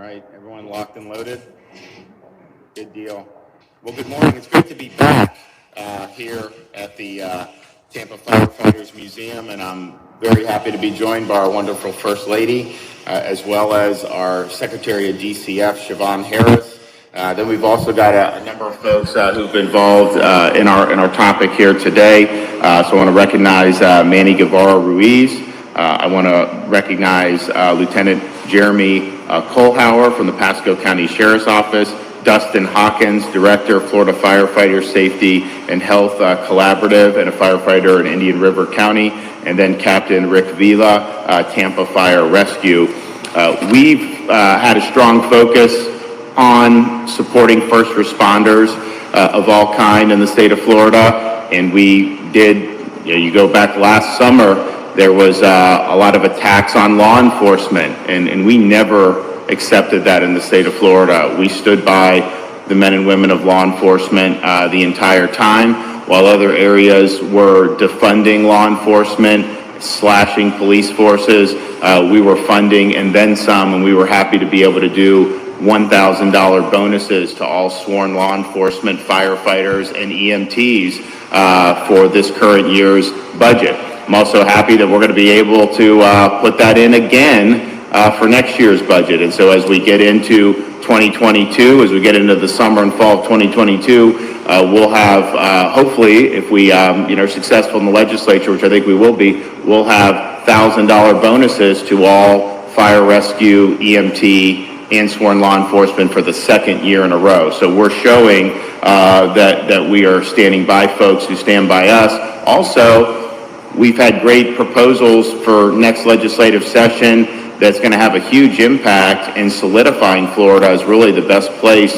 right, everyone locked and loaded? Good deal. Well, good morning. It's great to be back here at the Tampa Firefighters Museum, and I'm very happy to be joined by our wonderful First Lady, as well as our Secretary of DCF, Siobhan Harris. Then we've also got a number of folks who've been involved in our topic here today. So I want to recognize Manny Guevara Ruiz. I want to recognize Lieutenant Jeremy Kohlhauer from the Pasco County Sheriff's Office, Dustin Hawkins, Director of Florida Firefighter Safety and Health Collaborative and a firefighter in Indian River County, and then Captain Rick Vila, Tampa Fire Rescue. We've had a strong focus on supporting first responders of all kind in the state of Florida, and we did, you go back last summer, there was a lot of attacks on law enforcement, and we never accepted that in the state of Florida. We stood by the men and women of law enforcement the entire time, while other areas were defunding law enforcement, slashing police forces. We were funding and then some, and we were happy to be able to do $1,000 bonuses to all sworn law enforcement firefighters and EMTs for this current year's budget. I'm also happy that we're going to be able to put that in again for next year's budget. And so as we get into 2022, as we get into the summer and fall of 2022, we'll have, hopefully, if we are successful in the legislature, which I think we will be, we'll have $1,000 bonuses to all fire rescue, EMT, and sworn law enforcement for the second year in a row. So we're showing that we are standing by folks who stand by us. Also, we've had great proposals for next legislative session that's going to have a huge impact in solidifying Florida as really the best place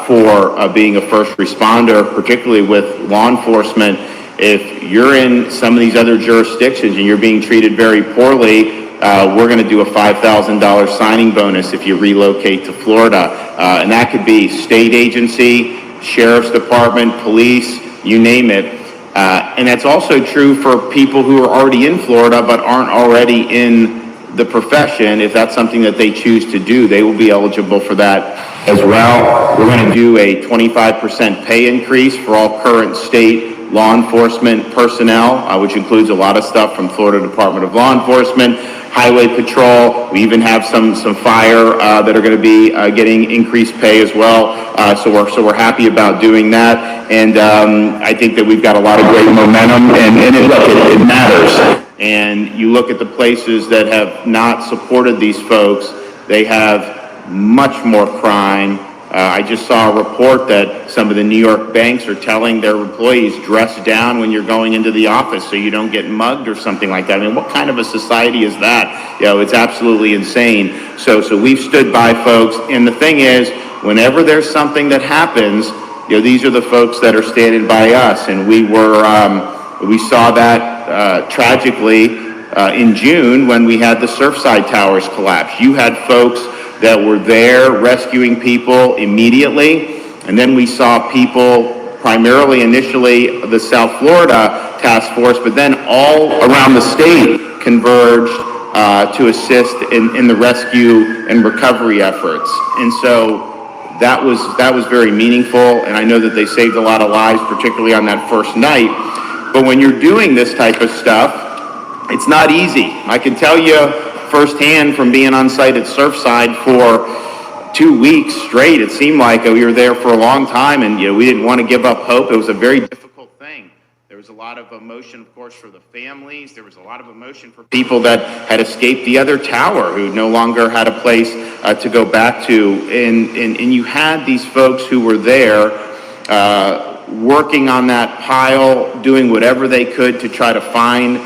for being a first responder, particularly with law enforcement. If you're in some of these other jurisdictions and you're being treated very poorly, we're going to do a $5,000 signing bonus if you relocate to Florida. And that could be state agency, sheriff's department, police, you name it. And that's also true for people who are already in Florida but aren't already in the profession. If that's something that they choose to do, they will be eligible for that as well. We're going to do a 25% pay increase for all current state law enforcement personnel, which includes a lot of stuff from Florida Department of Law Enforcement, Highway Patrol. We even have some fire that are going to be getting increased pay as well. So we're happy about doing that, and I think that we've got a lot of great momentum, and it matters. And you look at the places that have not supported these folks, they have much more crime. I just saw a report that some of the New York banks are telling their employees, dress down when you're going into the office so you don't get mugged or something like that. I mean, what kind of a society is that? It's absolutely insane. So we've stood by folks, and the thing is, whenever there's something that happens, these are the folks that are standing by us, and we saw that tragically in June when we had the Surfside Towers collapse. You had folks that were there rescuing people immediately, and then we saw people, primarily initially the South Florida Task Force, but then all around the state converged to assist in the rescue and recovery efforts. And so that was very meaningful, and I know that they saved a lot of lives, particularly on that first night. But when you're doing this type of stuff, it's not easy. I can tell you firsthand from being on site at Surfside for 2 weeks straight, it seemed like we were there for a long time, and we didn't want to give up hope. It was a very difficult thing. There was a lot of emotion, of course, for the families. There was a lot of emotion for people that had escaped the other tower who no longer had a place to go back to. And you had these folks who were there working on that pile, doing whatever they could to try to find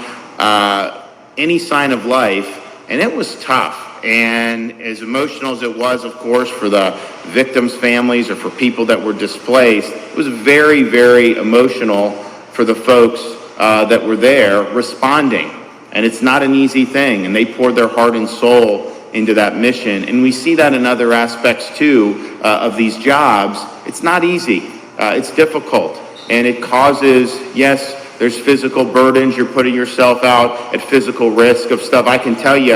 any sign of life. And it was tough. And as emotional as it was, of course, for the victims' families or for people that were displaced, it was very, very emotional for the folks that were there responding. And it's not an easy thing. And they poured their heart and soul into that mission. And we see that in other aspects, too, of these jobs. It's not easy. It's difficult. And it causes, yes, There's physical burdens. You're putting yourself out at physical risk of stuff. I can tell you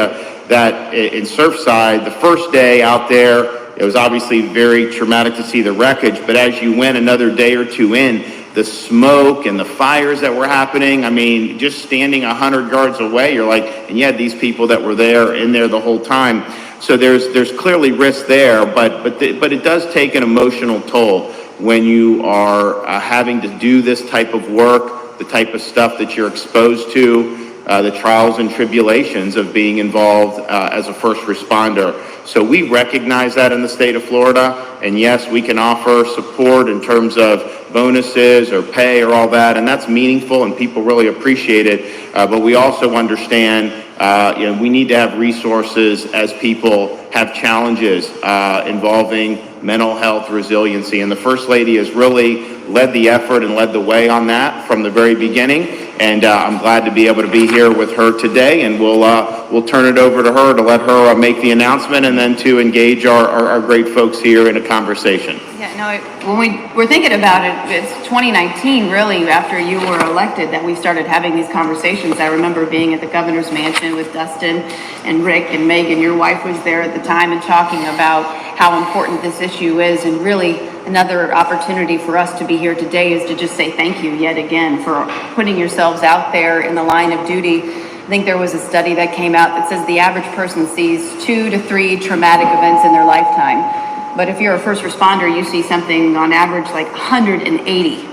that in Surfside, the first day out there, it was obviously very traumatic to see the wreckage, but as you went another day or two in, the smoke and the fires that were happening, I mean, just standing 100 yards away, you're like, and you had these people that were in there the whole time. So there's clearly risk there, but it does take an emotional toll when you are having to do this type of work, the type of stuff that you're exposed to, the trials and tribulations of being involved as a first responder. So we recognize that in the state of Florida, and yes, we can offer support in terms of bonuses or pay or all that, and that's meaningful and people really appreciate it. But we also understand we need to have resources as people have challenges involving mental health resiliency. And the First Lady has really led the effort and led the way on that from the very beginning. And I'm glad to be able to be here with her today, and we'll turn it over to her to let her make the announcement and then to engage our great folks here in a conversation. Yeah, no, when we were thinking about it, it's 2019 really after you were elected that we started having these conversations. I remember being at the governor's mansion with Dustin and Rick and Megan, your wife was there at the time, and talking about how important this issue is. And really another opportunity for us to be here today is to just say thank you yet again for putting yourselves out there in the line of duty. I think there was a study that came out that says the average person sees 2 to 3 traumatic events in their lifetime. But if you're a first responder, you see something on average like 180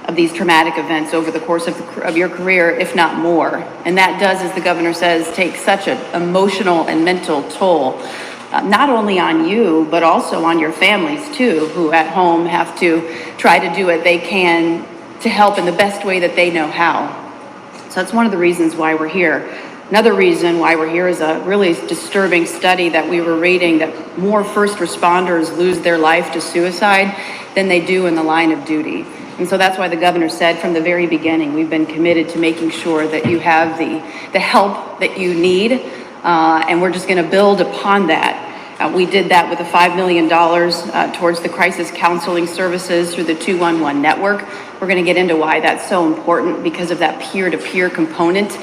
of these traumatic events over the course of your career, if not more. And that does, as the governor says, take such an emotional and mental toll, not only on you, but also on your families too, who at home have to try to do what they can to help in the best way that they know how. So that's one of the reasons why we're here. Another reason why we're here is a really disturbing study that we were reading, that more first responders lose their life to suicide than they do in the line of duty. And so that's why the governor said from the very beginning, we've been committed to making sure that you have the help that you need, and we're just going to build upon that. We did that with the $5 million towards the crisis counseling services through the 211 network. We're going to get into why that's so important because of that peer-to-peer component.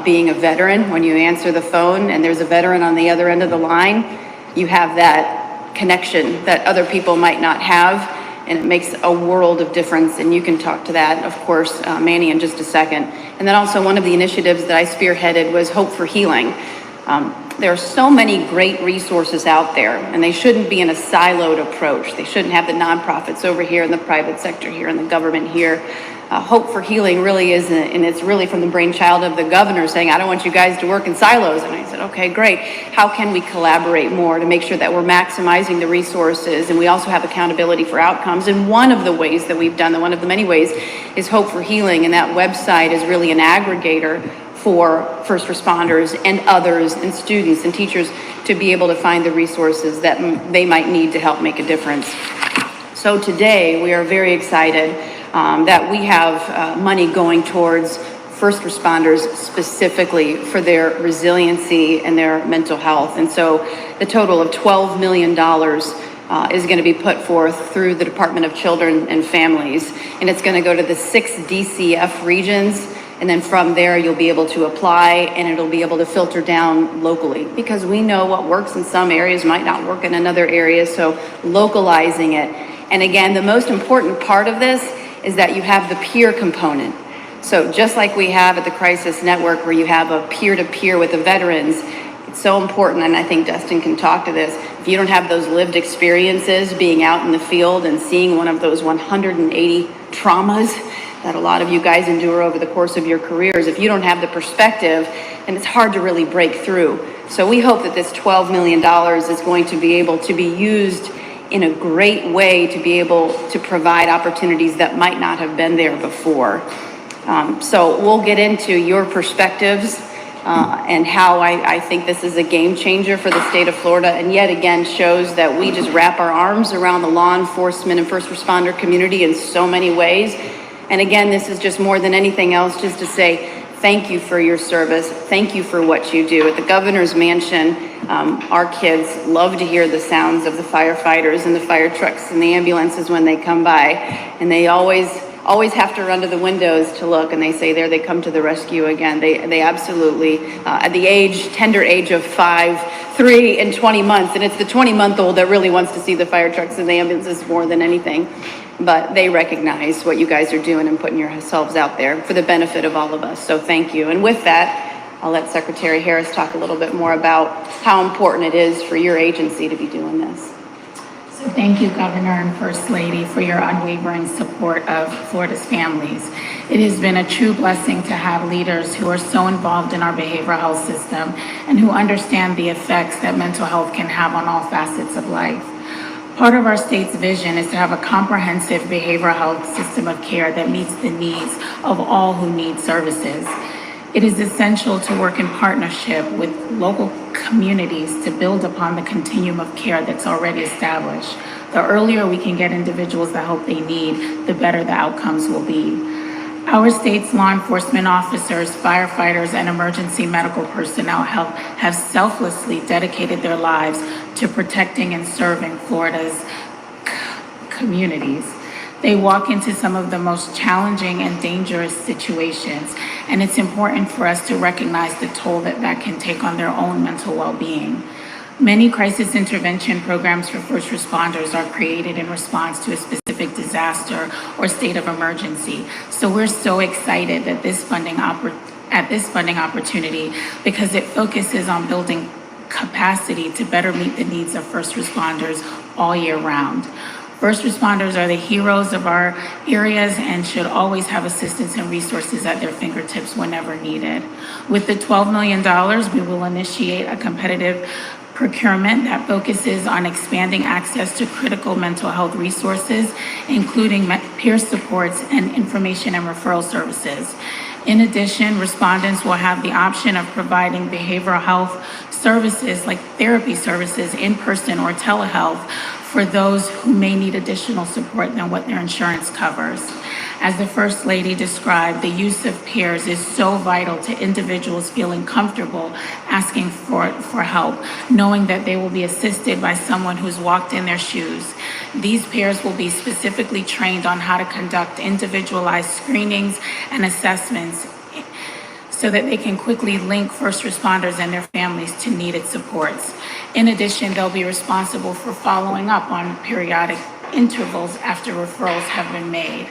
Being a veteran, when you answer the phone and there's a veteran on the other end of the line, you have that connection that other people might not have, and it makes a world of difference. And you can talk to that, of course, Manny, in just a second. And then also one of the initiatives that I spearheaded was Hope for Healing. There are so many great resources out there, and they shouldn't be in a siloed approach. They shouldn't have the nonprofits over here and the private sector here and the government here. Hope for Healing really is, and it's really from the brainchild of the governor saying, I don't want you guys to work in silos. And I said, okay, great. How can we collaborate more to make sure that we're maximizing the resources, and we also have accountability for outcomes? And one of the ways that we've done, one of the many ways, is Hope for Healing, and that website is really an aggregator for first responders and others and students and teachers to be able to find the resources that they might need to help make a difference. So today we are very excited that we have money going towards first responders specifically for their resiliency and their mental health. And so the total of $12 million is going to be put forth through the Department of Children and Families, and it's going to go to the 6 DCF regions. And then from there, you'll be able to apply, and it'll be able to filter down locally, because we know what works in some areas might not work in another area, so localizing it. And again, the most important part of this is that you have the peer component. So just like we have at the Crisis Network, where you have a peer-to-peer with the veterans, it's so important, and I think Dustin can talk to this. If you don't have those lived experiences being out in the field and seeing one of those 180 traumas that a lot of you guys endure over the course of your careers, if you don't have the perspective, then it's hard to really break through. So we hope that this $12 million is going to be able to be used in a great way to be able to provide opportunities that might not have been there before. So we'll get into your perspectives and how I think this is a game changer for the state of Florida, and yet again shows that we just wrap our arms around the law enforcement and first responder community in so many ways. And again, this is just more than anything else, just to say thank you for your service. Thank you for what you do. At the governor's mansion, our kids love to hear the sounds of the firefighters and the fire trucks and the ambulances when they come by. And they always always have to run to the windows to look, and they say there they come to the rescue again. They absolutely, at the tender age of 5, 3, and 20 months, and it's the 20-month-old that really wants to see the fire trucks and the ambulances more than anything. But they recognize what you guys are doing and putting yourselves out there for the benefit of all of us. So thank you. And with that, I'll let Secretary Harris talk a little bit more about how important it is for your agency to be doing this. So thank you, Governor and First Lady, for your unwavering support of Florida's families. It has been a true blessing to have leaders who are so involved in our behavioral health system and who understand the effects that mental health can have on all facets of life. Part of our state's vision is to have a comprehensive behavioral health system of care that meets the needs of all who need services. It is essential to work in partnership with local communities to build upon the continuum of care that's already established. The earlier we can get individuals the help they need, the better the outcomes will be. Our state's law enforcement officers, firefighters, and emergency medical personnel have selflessly dedicated their lives to protecting and serving Florida's communities. They walk into some of the most challenging and dangerous situations, and it's important for us to recognize the toll that can take on their own mental well-being. Many crisis intervention programs for first responders are created in response to a specific disaster or state of emergency. So we're so excited that this funding opportunity, because it focuses on building capacity to better meet the needs of first responders all year round. First responders are the heroes of our areas and should always have assistance and resources at their fingertips whenever needed. With the $12 million, we will initiate a competitive procurement that focuses on expanding access to critical mental health resources, including peer supports and information and referral services. In addition, respondents will have the option of providing behavioral health services like therapy services in person or telehealth for those who may need additional support than what their insurance covers. As the First Lady described, the use of peers is so vital to individuals feeling comfortable asking for help, knowing that they will be assisted by someone who's walked in their shoes. These peers will be specifically trained on how to conduct individualized screenings and assessments so that they can quickly link first responders and their families to needed supports. In addition, they'll be responsible for following up on periodic intervals after referrals have been made.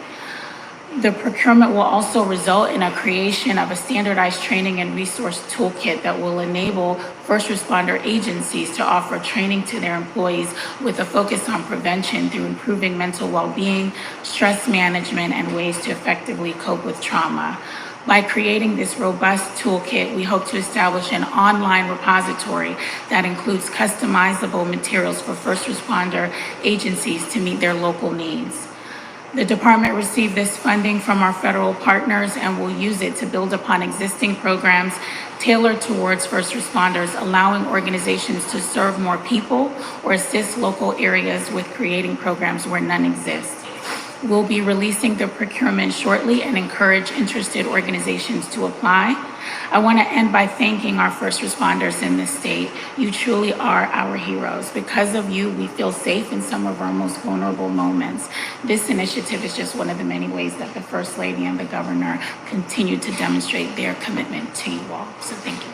The procurement will also result in a creation of a standardized training and resource toolkit that will enable first responder agencies to offer training to their employees with a focus on prevention through improving mental well-being, stress management, and ways to effectively cope with trauma. By creating this robust toolkit, we hope to establish an online repository that includes customizable materials for first responder agencies to meet their local needs. The department received this funding from our federal partners and will use it to build upon existing programs tailored towards first responders, allowing organizations to serve more people or assist local areas with creating programs where none exist. We'll be releasing the procurement shortly and encourage interested organizations to apply. I want to end by thanking our first responders in this state. You truly are our heroes. Because of you, we feel safe in some of our most vulnerable moments. This initiative is just one of the many ways that the First Lady and the Governor continue to demonstrate their commitment to you all. So thank you.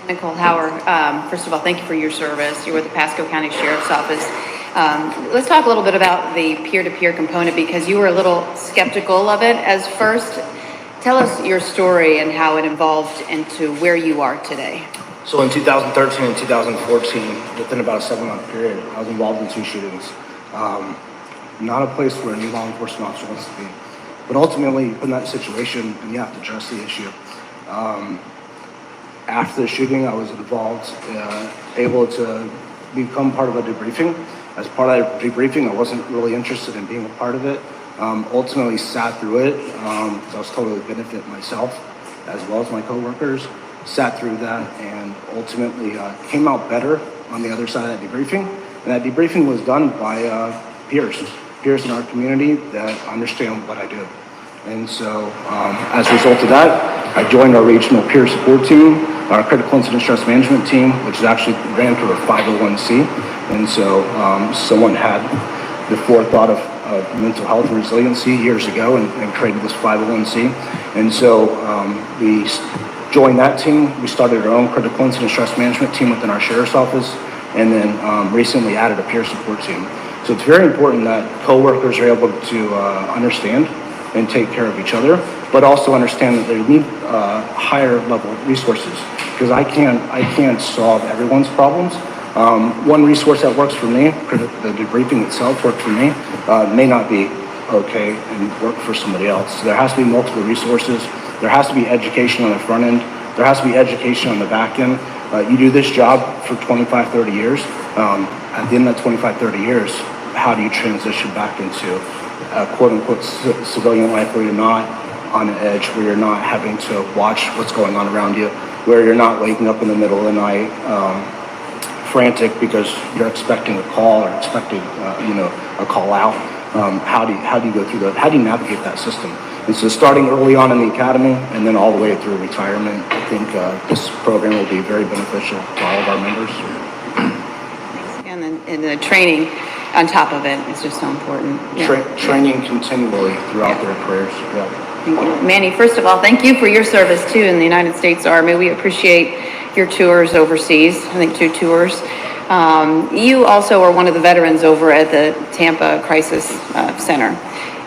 Nicole Howard, first of all, thank you for your service. You were at the Pasco County Sheriff's Office. Let's talk a little bit about the peer-to-peer component, because you were a little skeptical of it as first. Tell us your story and how it evolved into where you are today. So in 2013 and 2014, within about a 7-month period, I was involved in 2 shootings. Not a place where any law enforcement officer wants to be. But ultimately, in that situation, you have to address the issue. After the shooting, I was involved, able to become part of a debriefing. As part of that debriefing, I wasn't really interested in being a part of it. Ultimately sat through it, because I was told it would benefit myself as well as my coworkers. Sat through that and ultimately came out better on the other side of that debriefing. And that debriefing was done by peers in our community that understand what I do. And so as a result of that, I joined our regional peer support team, our critical incident stress management team, which is actually ran through a 501c. And so someone had the forethought of of mental health and resiliency years ago and created this 501c. And so we joined that team. We started our own critical incident stress management team within our sheriff's office, and then recently added a peer support team. So it's very important that coworkers are able to understand and take care of each other, but also understand that they need higher level resources, because I can't solve everyone's problems. One resource that works for me, the debriefing itself worked for me, may not be okay and work for somebody else. So there has to be multiple resources. There has to be education on the front end. There has to be education on the back end. You do this job for 25, 30 years. At the end of 25, 30 years, how do you transition back into quote unquote civilian life where you're not on the edge, where you're not having to watch what's going on around you, where you're not waking up in the middle of the night frantic because you're expecting a call or expecting a call out. How do you go through that? How do you navigate that system? And so starting early on in the academy and then all the way through retirement, I think this program will be very beneficial to all of our members. And the training on top of it is just so important. Yeah. Training continually throughout their careers. Yeah. Thank you. Manny, first of all, thank you for your service too in the United States Army. We appreciate your tours overseas, I think 2 tours. You also are one of the veterans over at the Tampa Crisis Center.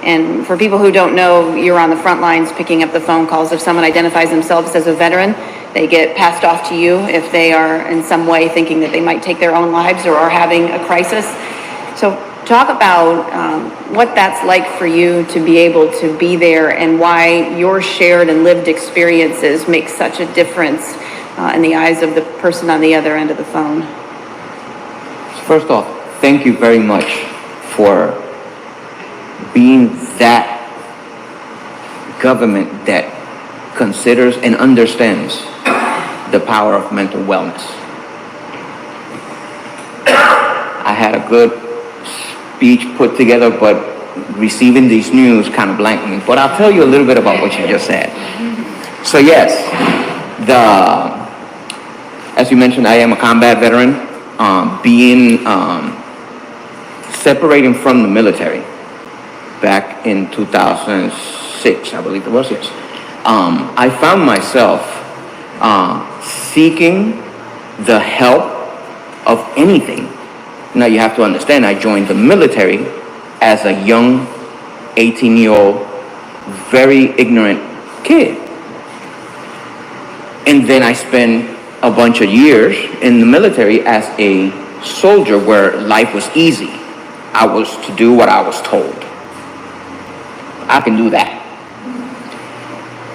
And for people who don't know, you're on the front lines picking up the phone calls. If someone identifies themselves as a veteran, they get passed off to you if they are in some way thinking that they might take their own lives or are having a crisis. So talk about what that's like for you to be able to be there and why your shared and lived experiences make such a difference in the eyes of the person on the other end of the phone. First off, thank you very much for being that government that considers and understands the power of mental wellness. I had a good speech put together, but receiving these news kind of blanked me. But I'll tell you a little bit about what you just said. So yes, as you mentioned, I am a combat veteran. Separating from the military back in 2006, I believe it was, yes. I found myself seeking the help of anything. Now you have to understand, I joined the military as a young 18-year-old, very ignorant kid. And then I spent a bunch of years in the military as a soldier where life was easy. I was to do what I was told. I can do that.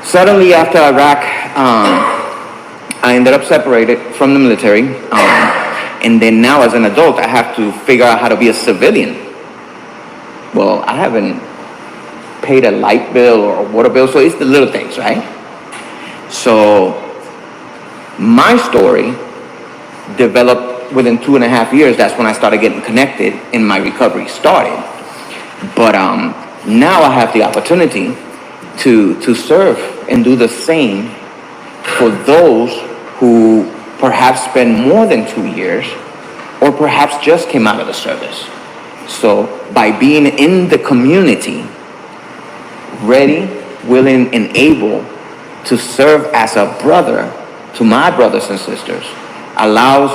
Suddenly after Iraq, I ended up separated from the military. And then now as an adult, I have to figure out how to be a civilian. Well, I haven't paid a light bill or a water bill, so it's the little things, right? So my story developed within 2.5 years. That's when I started getting connected and my recovery started. But now I have the opportunity to serve and do the same for those who perhaps spend more than 2 years or perhaps just came out of the service. So by being in the community, ready, willing, and able to serve as a brother to my brothers and sisters allows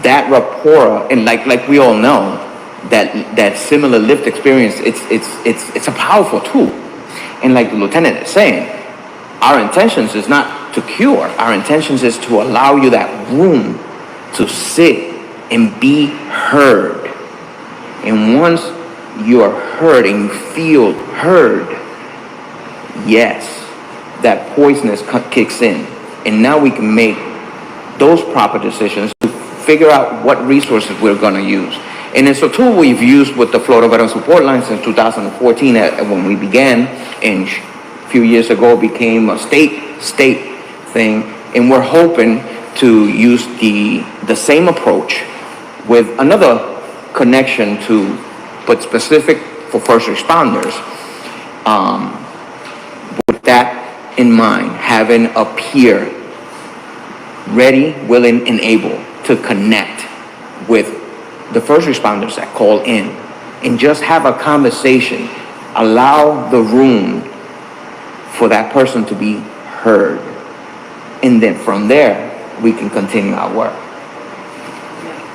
that rapport, and like we all know, that similar lived experience, it's a powerful tool. And like the lieutenant is saying, our intentions is not to cure. Our intentions is to allow you that room to sit and be heard. And once you are heard and you feel heard, yes, that poisonous kicks in. And now we can make those proper decisions to figure out what resources we're going to use. And it's a tool we've used with the Florida Veteran Support Line since 2014 when we began, and a few years ago became a state thing. And we're hoping to use the same approach with another connection to, but specific for first responders. With that in mind, having a peer ready, willing, and able to connect with the first responders that call in and just have a conversation. Allow the room for that person to be heard. And then from there, we can continue our work.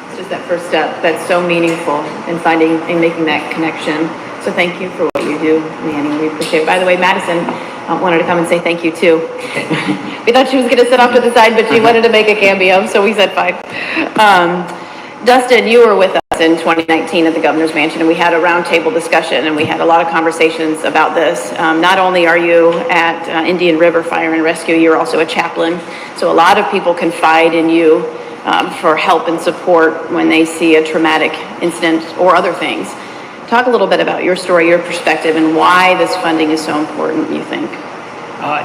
It's just that first step that's so meaningful in finding and making that connection. So thank you for what you do, Manny. We appreciate it. By the way, Madison wanted to come and say thank you too. We thought she was going to sit off to the side, but she wanted to make a cameo, so we said fine. Dustin, you were with us in 2019 at the Governor's Mansion, and we had a roundtable discussion, and we had a lot of conversations about this. Not only are you at Indian River Fire and Rescue, you're also a chaplain. So a lot of people confide in you for help and support when they see a traumatic incident or other things. Talk a little bit about your story, your perspective, and why this funding is so important, you think.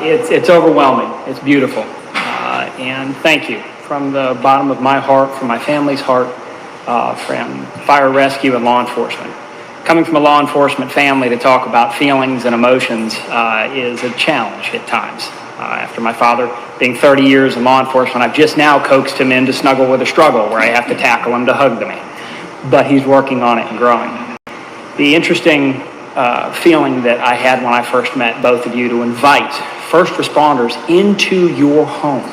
It's overwhelming. It's beautiful. And thank you from the bottom of my heart, from my family's heart, from fire rescue and law enforcement. Coming from a law enforcement family to talk about feelings and emotions is a challenge at times. After my father being 30 years in law enforcement, I've just now coaxed him in to snuggle with a struggle where I have to tackle him to hug the man. But he's working on it and growing. The interesting feeling that I had when I first met both of you to invite first responders into your home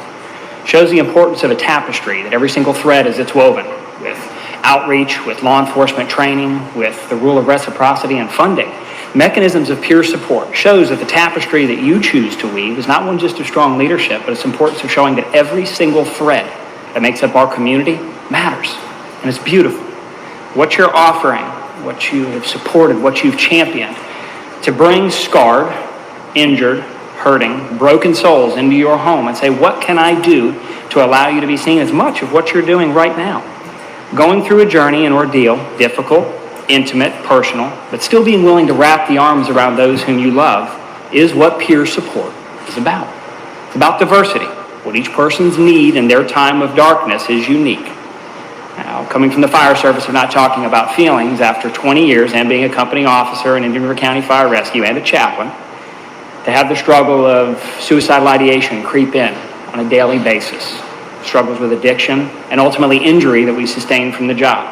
shows the importance of a tapestry, that every single thread as it's woven, with outreach, with law enforcement training, with the rule of reciprocity and funding. Mechanisms of peer support shows that the tapestry that you choose to weave is not one just of strong leadership, but its importance of showing that every single thread that makes up our community matters. And it's beautiful. What you're offering, what you have supported, what you've championed, to bring scarred, injured, hurting, broken souls into your home and say, what can I do to allow you to be seen as much of what you're doing right now? Going through a journey, an ordeal, difficult, intimate, personal, but still being willing to wrap the arms around those whom you love is what peer support is about. It's about diversity. What each person's need in their time of darkness is unique. Now, coming from the fire service, we're not talking about feelings after 20 years and being a company officer in Indian River County Fire Rescue and a chaplain, to have the struggle of suicidal ideation creep in on a daily basis, struggles with addiction, and ultimately injury that we sustain from the job.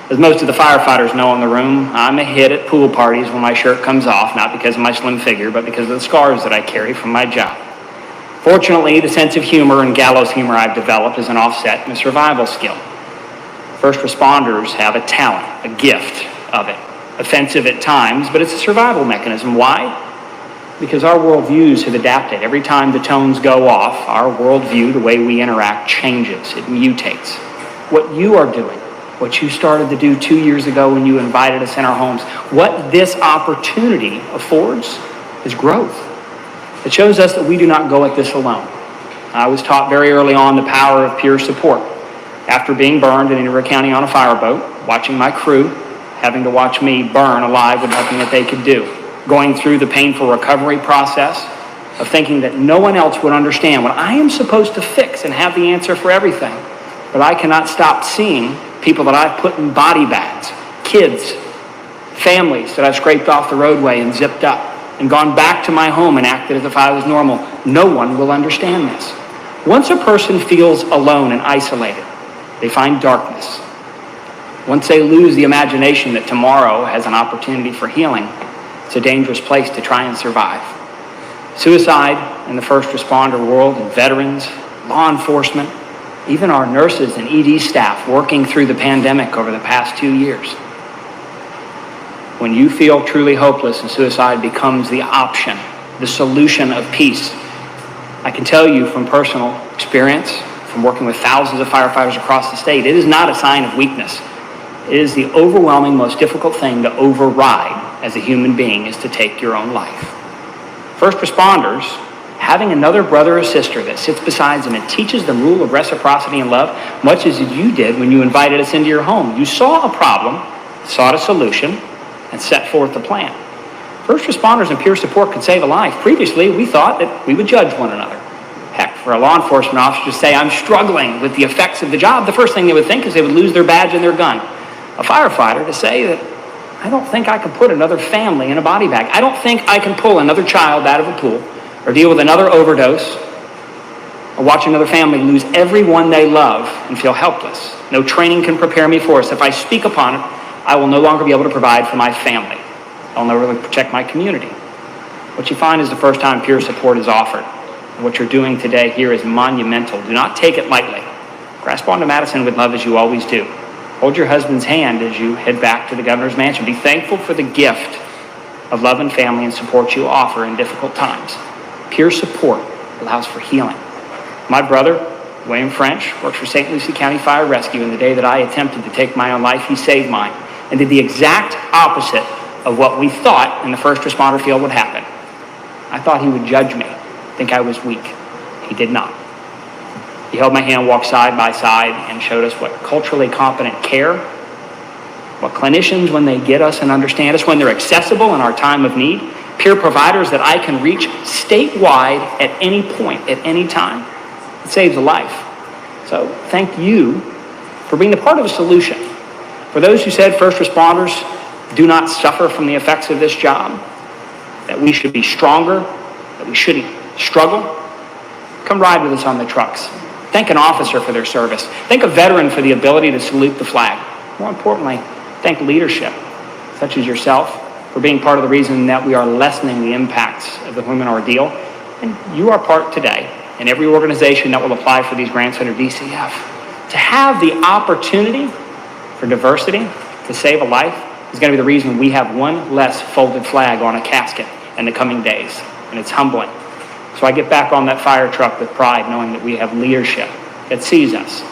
As most of the firefighters know in the room, I'm a hit at pool parties when my shirt comes off, not because of my slim figure, but because of the scars that I carry from my job. Fortunately, the sense of humor and gallows humor I've developed is an offset and a survival skill. First responders have a talent, a gift of it. Offensive at times, but it's a survival mechanism. Why? Because our worldviews have adapted. Every time the tones go off, our worldview, the way we interact, changes. It mutates. What you are doing, what you started to do 2 years ago when you invited us in our homes, what this opportunity affords is growth. It shows us that we do not go at this alone. I was taught very early on the power of peer support. After being burned in Indian River County on a fireboat, watching my crew, having to watch me burn alive with nothing that they could do, going through the painful recovery process of thinking that no one else would understand what I am supposed to fix and have the answer for everything. But I cannot stop seeing people that I've put in body bags, kids, families that I've scraped off the roadway and zipped up and gone back to my home and acted as if I was normal. No one will understand this. Once a person feels alone and isolated, they find darkness. Once they lose the imagination that tomorrow has an opportunity for healing, it's a dangerous place to try and survive. Suicide in the first responder world, and veterans, law enforcement, even our nurses and ED staff working through the pandemic over the past 2 years. When you feel truly hopeless and suicide becomes the option, the solution of peace, I can tell you from personal experience, from working with thousands of firefighters across the state, it is not a sign of weakness. It is the overwhelming, most difficult thing to override as a human being is to take your own life. First responders, having another brother or sister that sits beside them and teaches them rule of reciprocity and love, much as you did when you invited us into your home. You saw a problem, sought a solution, and set forth a plan. First responders and peer support could save a life. Previously, we thought that we would judge one another. Heck, for a law enforcement officer to say, I'm struggling with the effects of the job, the first thing they would think is they would lose their badge and their gun. A firefighter to say that, I don't think I can put another family in a body bag. I don't think I can pull another child out of a pool or deal with another overdose or watch another family lose everyone they love and feel helpless. No training can prepare me for this. If I speak upon it, I will no longer be able to provide for my family. I'll never really protect my community. What you find is the first time peer support is offered. What you're doing today here is monumental. Do not take it lightly. Grasp onto Madison with love as you always do. Hold your husband's hand as you head back to the governor's mansion. Be thankful for the gift of love and family and support you offer in difficult times. Peer support allows for healing. My brother, William French, works for St. Lucie County Fire Rescue, and the day that I attempted to take my own life, he saved mine and did the exact opposite of what we thought in the first responder field would happen. I thought he would judge me, think I was weak. He did not. He held my hand, walked side by side, and showed us what culturally competent care, what clinicians, when they get us and understand us, when they're accessible in our time of need, peer providers that I can reach statewide at any point, at any time. It saves a life. So thank you for being a part of a solution. For those who said first responders do not suffer from the effects of this job, that we should be stronger, that we shouldn't struggle, come ride with us on the trucks. Thank an officer for their service. Thank a veteran for the ability to salute the flag. More importantly, thank leadership, such as yourself, for being part of the reason that we are lessening the impacts of the human ordeal. And you are part today, in every organization that will apply for these grants under DCF. To have the opportunity for diversity to save a life is going to be the reason we have one less folded flag on a casket in the coming days. And it's humbling. So I get back on that fire truck with pride, knowing that we have leadership that sees us.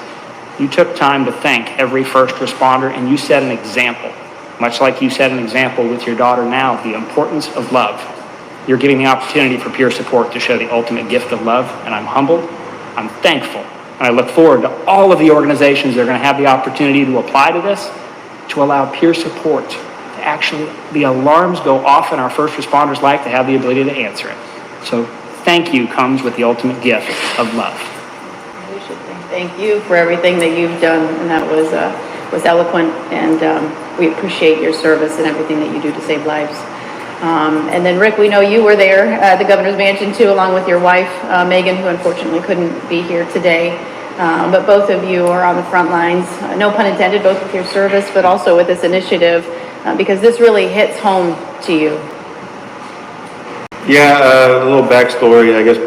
You took time to thank every first responder, and you set an example, much like you set an example with your daughter now, the importance of love. You're giving the opportunity for peer support to show the ultimate gift of love, and I'm humbled, I'm thankful, and I look forward to all of the organizations that are going to have the opportunity to apply to this, to allow peer support to actually, the alarms go off in our first responders' life to have the ability to answer it. So thank you comes with the ultimate gift of love. We should thank you for everything that you've done, and that was eloquent, and we appreciate your service and everything that you do to save lives. And then Rick, we know you were there at the governor's mansion too, along with your wife, Megan, who unfortunately couldn't be here today. But both of you are on the front lines, no pun intended, both with your service, but also with this initiative, because this really hits home to you. Yeah, a little backstory, I guess,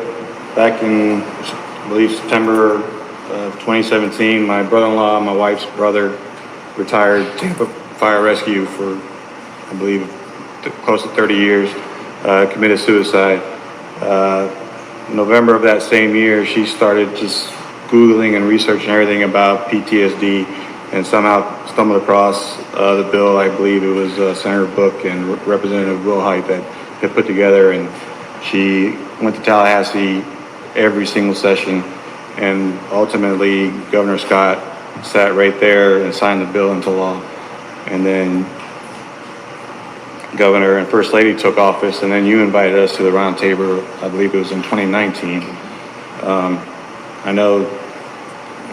back in, I believe, September of 2017, my brother-in-law, my wife's brother, retired Tampa Fire Rescue for, I believe, close to 30 years, committed suicide. November of that same year, she started just Googling and researching everything about PTSD, and somehow stumbled across the bill. I believe it was Senator Book and Representative Wilhite that had put together, and she went to Tallahassee every single session, and ultimately Governor Scott sat right there and signed the bill into law. And then Governor and First Lady took office, and then you invited us to the round table. I believe it was in 2019. I know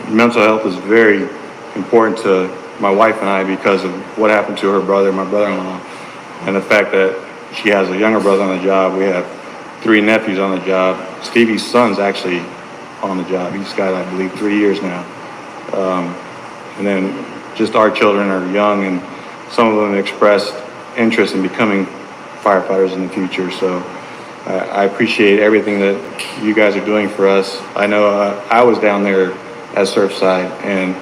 mental health is very important to my wife and I because of what happened to her brother, my brother-in-law, and the fact that she has a younger brother on the job. We have 3 nephews on the job. Stevie's son's actually on the job. He's got, I believe, 3 years now. And then just our children are young, and some of them expressed interest in becoming firefighters in the future. So I appreciate everything that you guys are doing for us. I know I was down there at Surfside, and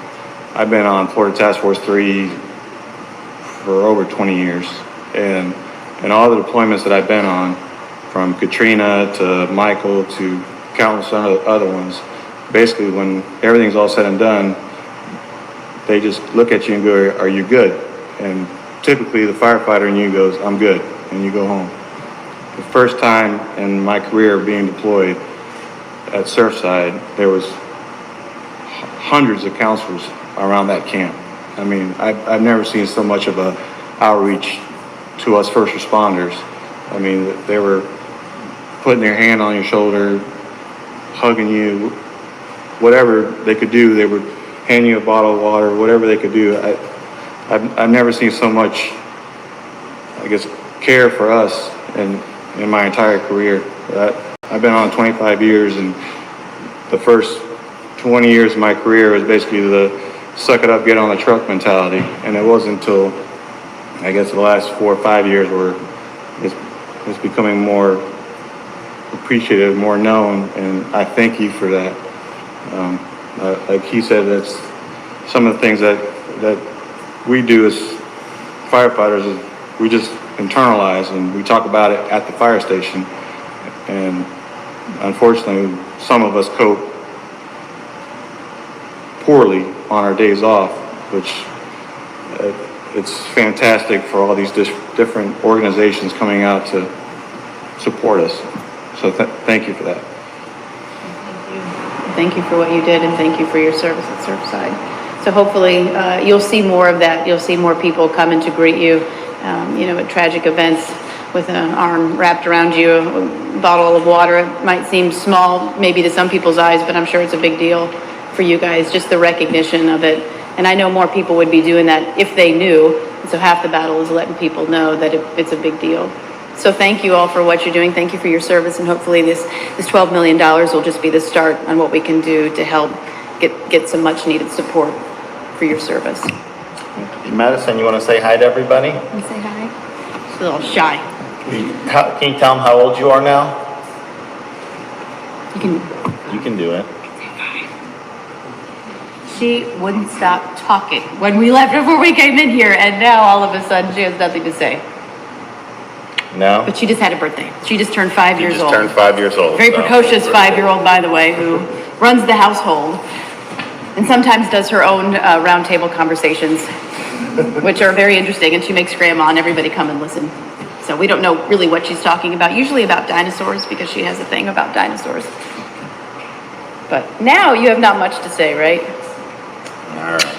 I've been on Florida Task Force 3 for over 20 years. And all the deployments that I've been on, from Katrina to Michael to countless other ones, basically when everything's all said and done, they just look at you and go, "Are you good?" And typically the firefighter in you goes, "I'm good," and you go home. The first time in my career being deployed at Surfside, there was hundreds of counselors around that camp. I mean, I've never seen so much of a outreach to us first responders. I mean, they were putting their hand on your shoulder, hugging you, whatever they could do. They would hand you a bottle of water, whatever they could do. I've never seen so much, I guess, care for us in my entire career. I've been on 25 years, and the first 20 years of my career was basically the suck it up, get on the truck mentality. And it wasn't until I guess the last 4 or 5 years where it's becoming more appreciated, more known, and I thank you for that. Like he said, that's some of the things that we do as firefighters is we just internalize and we talk about it at the fire station, and unfortunately some of us cope poorly on our days off, which it's fantastic for all these different organizations coming out to support us. So thank you for that. Thank you for what you did, and thank you for your service at Surfside. So hopefully, you'll see more of that. You'll see more people coming to greet you, at tragic events with an arm wrapped around you, a bottle of water. It might seem small, maybe to some people's eyes, but I'm sure it's a big deal for you guys, just the recognition of it. And I know more people would be doing that if they knew. And so half the battle is letting people know that it's a big deal. So thank you all for what you're doing. Thank you for your service, and hopefully this $12 million will just be the start on what we can do to help get some much needed support for your service. Madison, you want to say hi to everybody? Can you say hi? She's a little shy. Can you tell them how old you are now? You can. You can do it. She wouldn't stop talking when we left before we came in here, and now all of a sudden she has nothing to say. No? But she just had a birthday. She just turned 5 years You old. just turned 5 years old. Very so- precocious 5-year-old, by the way, who runs the household and sometimes does her own roundtable conversations, which are very interesting. And she makes grandma and everybody come and listen. So we don't know really what she's talking about, usually about dinosaurs, because she has a thing about dinosaurs. But now you have not much to say, right? All right.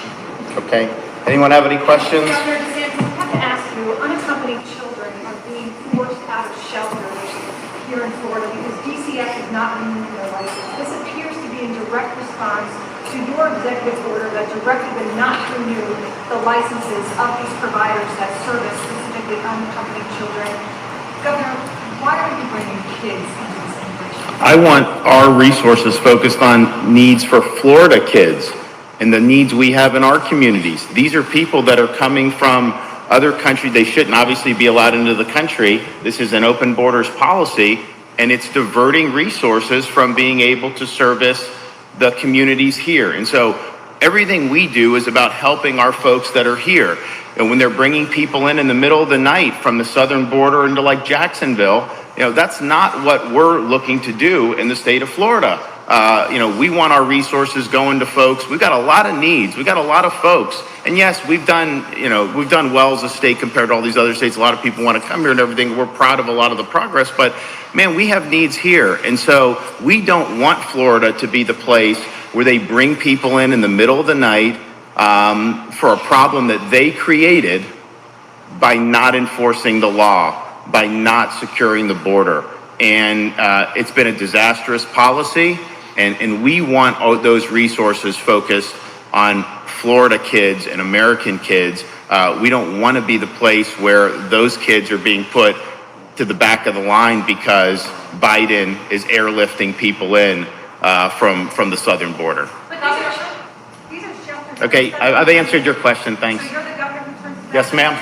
Okay. Anyone have any questions? Governor DeSantis, I have to ask you, unaccompanied children are being forced out of shelters here in Florida because DCF is not renewing their license. This appears to be in direct response to your executive order that directed them not to renew the licenses of these providers that service specifically unaccompanied children. Governor, why are you bringing kids into this situation? I want our resources focused on needs for Florida kids and the needs we have in our communities. These are people that are coming from other countries. They shouldn't obviously be allowed into the country. This is an open borders policy, and it's diverting resources from being able to service the communities here. And so everything we do is about helping our folks that are here. And when they're bringing people in the middle of the night from the southern border into like Jacksonville, that's not what we're looking to do in the state of Florida. We want our resources going to folks. We've got a lot of needs. We've got a lot of folks. And yes, we've done well as a state compared to all these other states. A lot of people want to come here and everything. We're proud of a lot of the progress, but man, we have needs here. And so we don't want Florida to be the place where they bring people in the middle of the night for a problem that they created by not enforcing the law, by not securing the border. And it's been a disastrous policy, and we want all those resources focused on Florida kids and American kids. We don't want to be the place where those kids are being put to the back of the line because Biden is airlifting people in from the southern border. But these are shelters. Okay, I've answered your question, thanks. So you're the governor who turns it Yes, down? ma'am.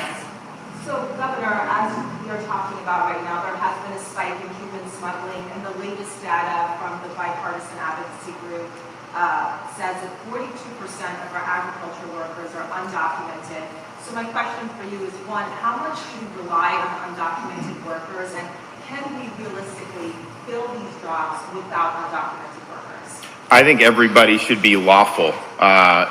So, Governor, as you're talking about right now, there has been a spike in human smuggling, and the latest data from the bipartisan advocacy group says that 42% of our agriculture workers are undocumented. So my question for you is, one, how much do you rely on undocumented workers, and can we realistically fill these jobs without undocumented workers? I think everybody should be lawful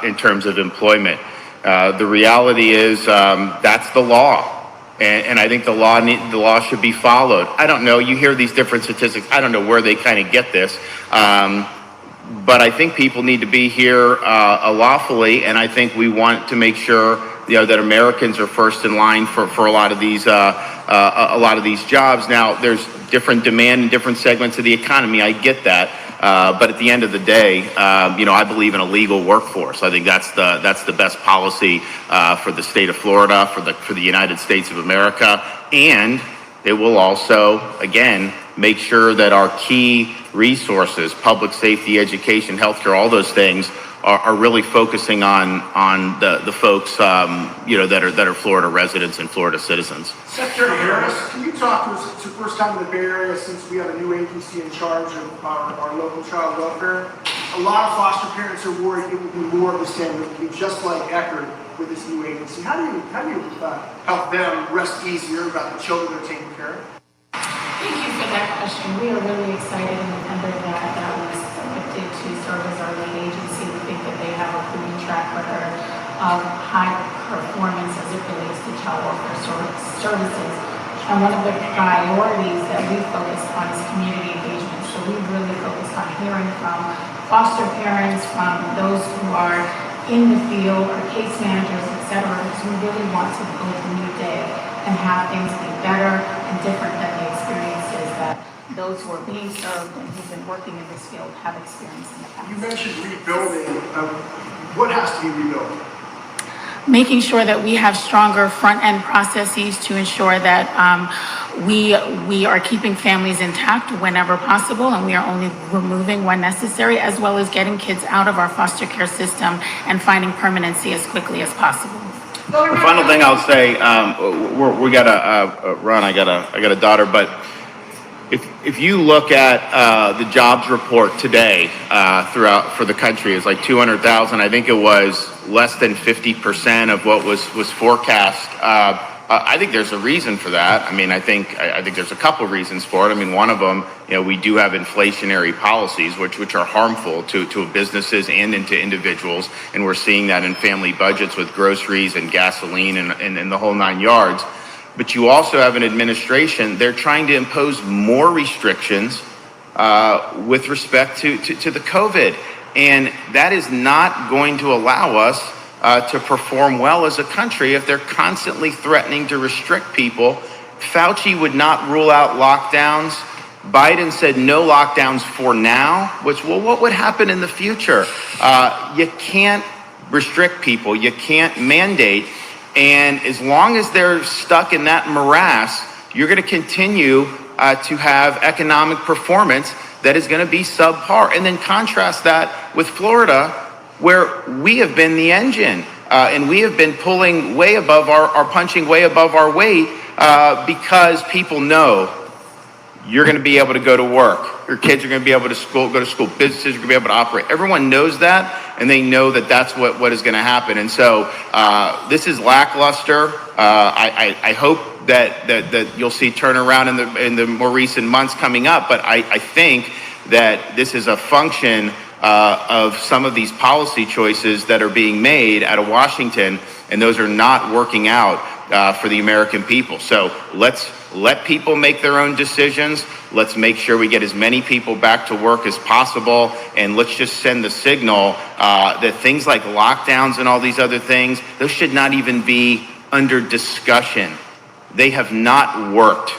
in terms of employment. The reality is that's the law. And I think the law should be followed. I don't know. You hear these different statistics. I don't know where they kind of get this. But I think people need to be here lawfully. And I think we want to make sure that Americans are first in line for a lot of these jobs. Now, there's different demand in different segments of the economy. I get that. But at the end of the day, I believe in a legal workforce. I think that's the best policy for the state of Florida, for the United States of America, and it will also, again, make sure that our key resources, public safety, education, healthcare, all those things are really focusing on the folks, that are Florida residents and Florida citizens. Secretary Harris, can you talk to us? It's the first time in the Bay Area since we have a new agency in charge of our local child welfare. A lot of foster parents are worried it will be more of the same. It will be just like Eckerd with this new agency. How do you help them rest easier about the children they're taking care of? Thank you for that question. We are really excited and remember that was selected to serve as our lead agency. We think that they have a proven track record of high performance as it relates to child welfare services. And one of the priorities that we focus on is community engagement. So we really focus on hearing from foster parents, from those who are in the field, or case managers, et cetera, because we really want to build a new day and have things be better and different than the experiences that those who are being served and who've been working in this field have experienced in the past. You mentioned rebuilding. What has to be rebuilt? Making sure that we have stronger front-end processes to ensure that we are keeping families intact whenever possible, and we are only removing when necessary, as well as getting kids out of our foster care system and finding permanency as quickly as possible. The final thing I'll say, we got to run. I got a daughter, but if you look at the jobs report today throughout for the country, it's like 200,000. I think it was less than 50% of what was forecast. I think there's a reason for that. I mean, I think there's a couple reasons for it. I mean, one of them, we do have inflationary policies which are harmful to businesses and into individuals, and we're seeing that in family budgets with groceries and gasoline and the whole 9 yards. But you also have an administration, they're trying to impose more restrictions with respect to the COVID. And that is not going to allow us to perform well as a country if they're constantly threatening to restrict people. Fauci would not rule out lockdowns. Biden said no lockdowns for now, what would happen in the future? You can't restrict people, you can't mandate. And as long as they're stuck in that morass, you're going to continue to have economic performance that is going to be subpar. And then contrast that with Florida, where we have been the engine and we have been pulling way above punching way above our weight because people know you're going to be able to go to work. Your kids are going to be able to go to school. Businesses are going to be able to operate. Everyone knows that, and they know that that's what is going to happen. And so this is lackluster. I hope that you'll see turnaround in the more recent months coming up. But I think that this is a function of some of these policy choices that are being made out of Washington, and those are not working out for the American people. So let's let people make their own decisions. Let's make sure we get as many people back to work as possible. And let's just send the signal that things like lockdowns and all these other things, those should not even be under discussion. They have not worked.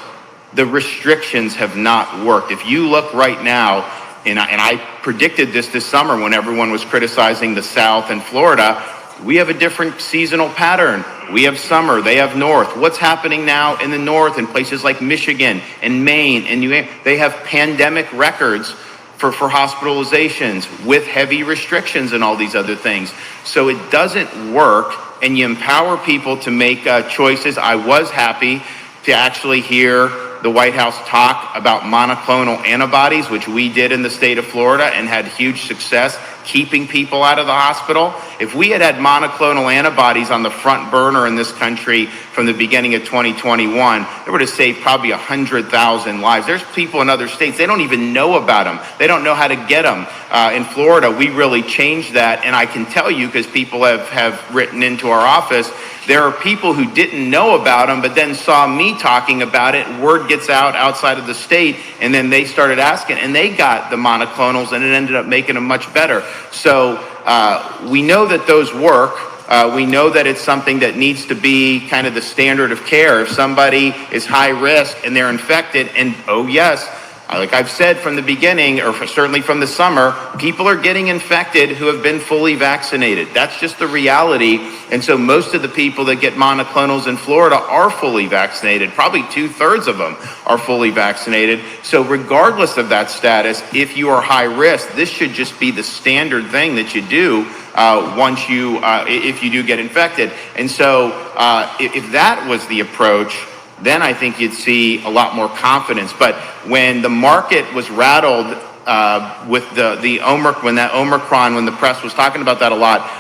The restrictions have not worked. If you look right now, and I predicted this summer when everyone was criticizing the South and Florida, we have a different seasonal pattern. We have summer, they have north. What's happening now in the north in places like Michigan and Maine and New Hampshire? They have pandemic records for hospitalizations with heavy restrictions and all these other things. So it doesn't work, and you empower people to make choices. I was happy to actually hear the White House talk about monoclonal antibodies, which we did in the state of Florida and had huge success keeping people out of the hospital. If we had monoclonal antibodies on the front burner in this country from the beginning of 2021, it would have saved probably 100,000 lives. There's people in other states, they don't even know about them. They don't know how to get them. In Florida, we really changed that. And I can tell you, because people have written into our office, there are people who didn't know about them, but then saw me talking about it. Word gets out outside of the state, and then they started asking, and they got the monoclonals, and it ended up making them much better. So we know that those work. We know that it's something that needs to be kind of the standard of care. If somebody is high risk and they're infected, and oh yes, Like I've said from the beginning, or certainly from the summer, people are getting infected who have been fully vaccinated. That's just the reality. And so most of the people that get monoclonals in Florida are fully vaccinated. Probably 2/3 of them are fully vaccinated. So regardless of that status, if you are high risk, this should just be the standard thing that you do once you, if you do get infected. And so if that was the approach, then I think you'd see a lot more confidence. But when the market was rattled with the Omicron, when the press was talking about that a lot,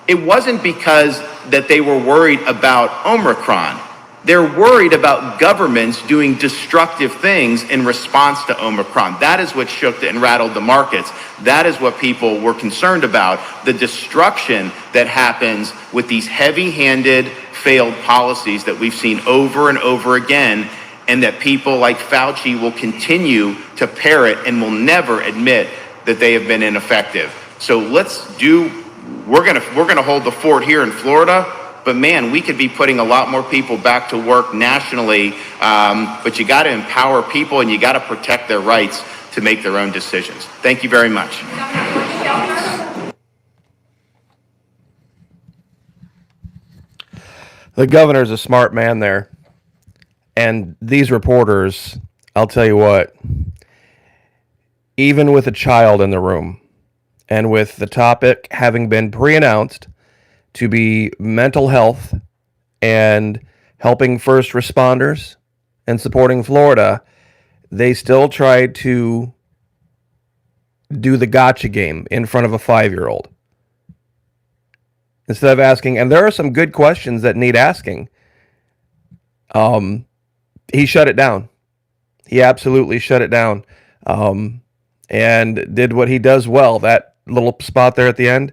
it wasn't because that they were worried about Omicron. They're worried about governments doing destructive things in response to Omicron. That is what shook and rattled the markets. That is what people were concerned about, the destruction that happens with these heavy-handed failed policies that we've seen over and over again, and that people like Fauci will continue to parrot and will never admit that they have been ineffective. So we're gonna hold the fort here in Florida. But man, we could be putting a lot more people back to work nationally. But you got to empower people and you got to protect their rights to make their own decisions. Thank you very much. The governor's a smart man there. And these reporters, I'll tell you what, even with a child in the room and with the topic having been pre-announced to be mental health and helping first responders and supporting Florida, they still tried to do the gotcha game in front of a 5-year-old. Instead of asking, and there are some good questions that need asking, he shut it down. He absolutely shut it down, and did what he does well. That little spot there at the end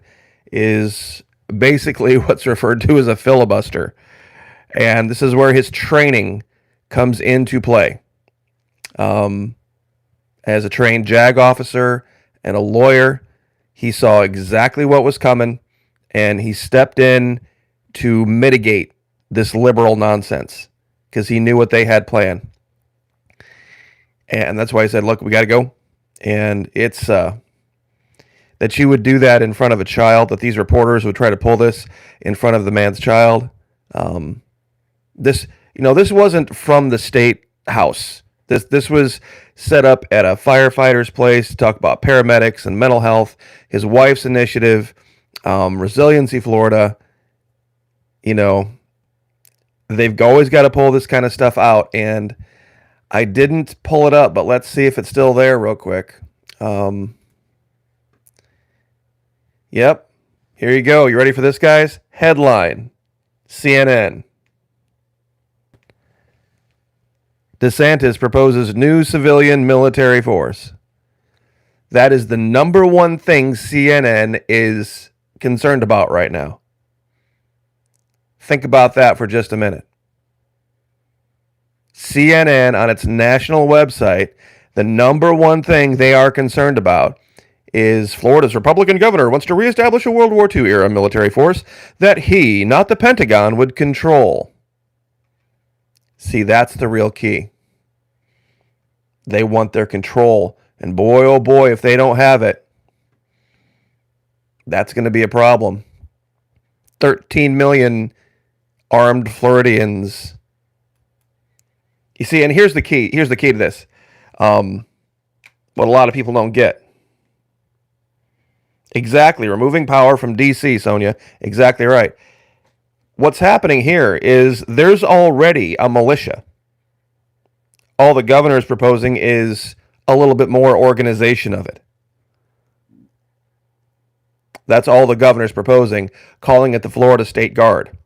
is basically what's referred to as a filibuster. And this is where his training comes into play. As a trained JAG officer and a lawyer, he saw exactly what was coming, and he stepped in to mitigate this liberal nonsense because he knew what they had planned. And that's why he said, look, we got to go. And it's that you would do that in front of a child, that these reporters would try to pull this in front of the man's child. This wasn't from the state house. This was set up at a firefighter's place to talk about paramedics and mental health, his wife's initiative, Resiliency Florida. They've always got to pull this kind of stuff out, and I didn't pull it up, but let's see if it's still there real quick. Yep. Here you go. You ready for this, guys? Headline. CNN. DeSantis proposes new civilian military force. That is the number one thing CNN is concerned about right now. Think about that for just a minute. CNN on its national website, the number one thing they are concerned about is Florida's Republican governor wants to reestablish a World War II era military force that he, not the Pentagon, would control. See, that's the real key. They want their control. And boy, oh boy, if they don't have it, that's going to be a problem. 13 million armed Floridians. You see, and here's the key. Here's the key to this. What a lot of people don't get. Exactly. Removing power from D.C., Sonia. Exactly right. What's happening here is there's already a militia. All the governor is proposing is a little bit more organization of it. That's all the governor's proposing, calling it the Florida State Guard.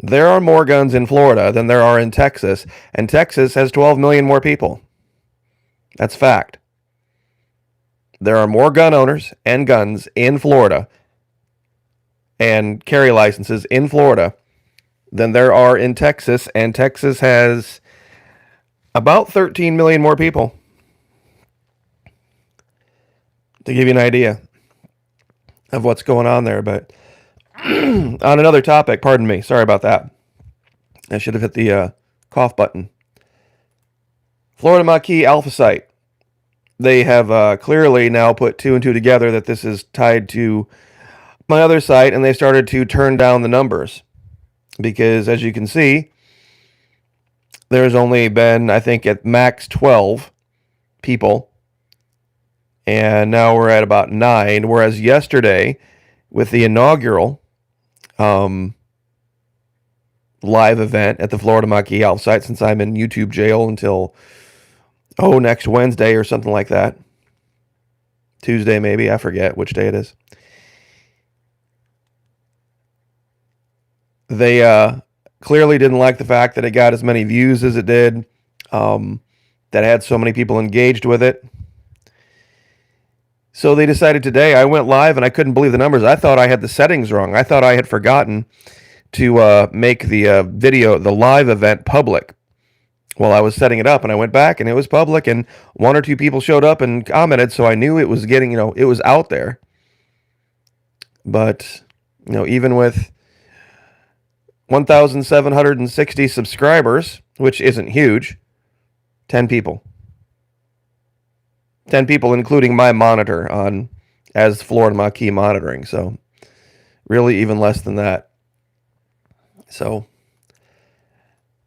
There are more guns in Florida than there are in Texas, and Texas has 12 million more people. That's fact. There are more gun owners and guns in Florida and carry licenses in Florida than there are in Texas, and Texas has about 13 million more people. To give you an idea of what's going on there, but on another topic, pardon me, sorry about that. I should have hit the cough button. Florida Maquis Alpha Site. They have clearly now put 2 and 2 together that this is tied to my other site, and they started to turn down the numbers because, as you can see, there's only been, I think, at max 12 people, and now we're at about 9, whereas yesterday, with the inaugural live event at the Florida Maquis Alpha Site, since I'm in YouTube jail until, next Wednesday or something like that. Tuesday, maybe. I forget which day it is. They clearly didn't like the fact that it got as many views as it did, that had so many people engaged with it. So they decided today, I went live and I couldn't believe the numbers. I thought I had the settings wrong. I thought I had forgotten to make the video, the live event, public. Well, I was setting it up and I went back and it was public, and 1 or 2 people showed up and commented, so I knew it was getting, it was out there. But, even with 1,760 subscribers, which isn't huge, 10 people. 10 people, including my monitor as Florida Maquis monitoring. So really even less than that. So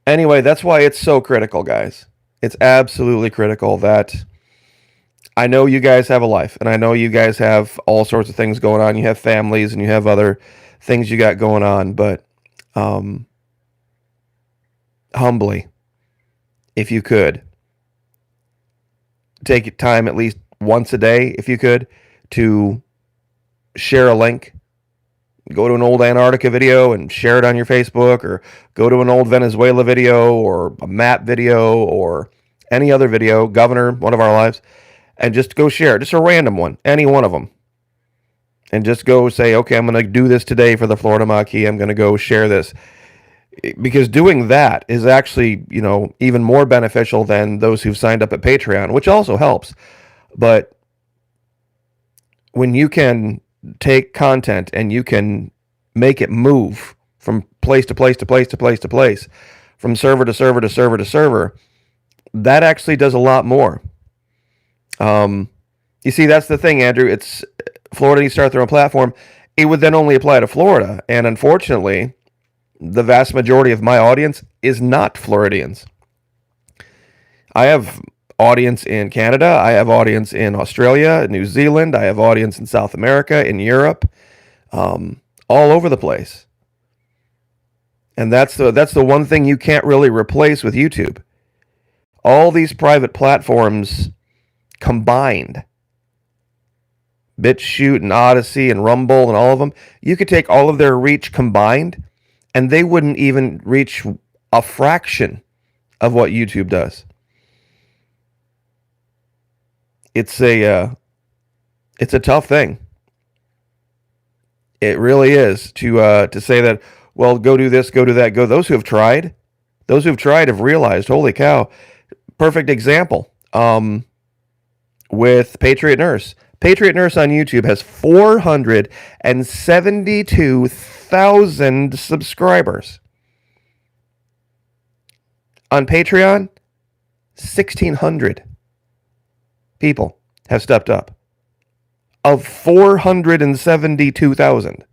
anyway, that's why it's so critical, guys. It's absolutely critical that I know you guys have a life, and I know you guys have all sorts of things going on. You have families and you have other things you got going on, but humbly, if you could, take time at least once a day, if you could, to share a link. Go to an old Antarctica video and share it on your Facebook, or go to an old Venezuela video or a map video or any other video, Governor, one of our lives, and just go share it. Just a random one, any one of them. And just go say, okay, I'm going to do this today for the Florida Maquis. I'm going to go share this. Because doing that is actually, even more beneficial than those who've signed up at Patreon, which also helps. But when you can take content and you can make it move from place to place to place to place to place, from server to server to server to server, that actually does a lot more. You see, that's the thing, Andrew. It's Florida needs to start their own platform. It would then only apply to Florida. And unfortunately, the vast majority of my audience is not Floridians. I have audience in Canada. I have audience in Australia, New Zealand. I have audience in South America, in Europe, all over the place. And that's the one thing you can't really replace with YouTube. All these private platforms combined, BitChute and Odyssey and Rumble and all of them, you could take all of their reach combined, and they wouldn't even reach a fraction of what YouTube does. It's a tough thing. It really is to say that, well, go do this, go do that, go. Those who have tried have realized, holy cow. Perfect example. With Patriot Nurse. Patriot Nurse on YouTube has 472,000 subscribers. On Patreon, 1,600 people have stepped up. Of 472,000.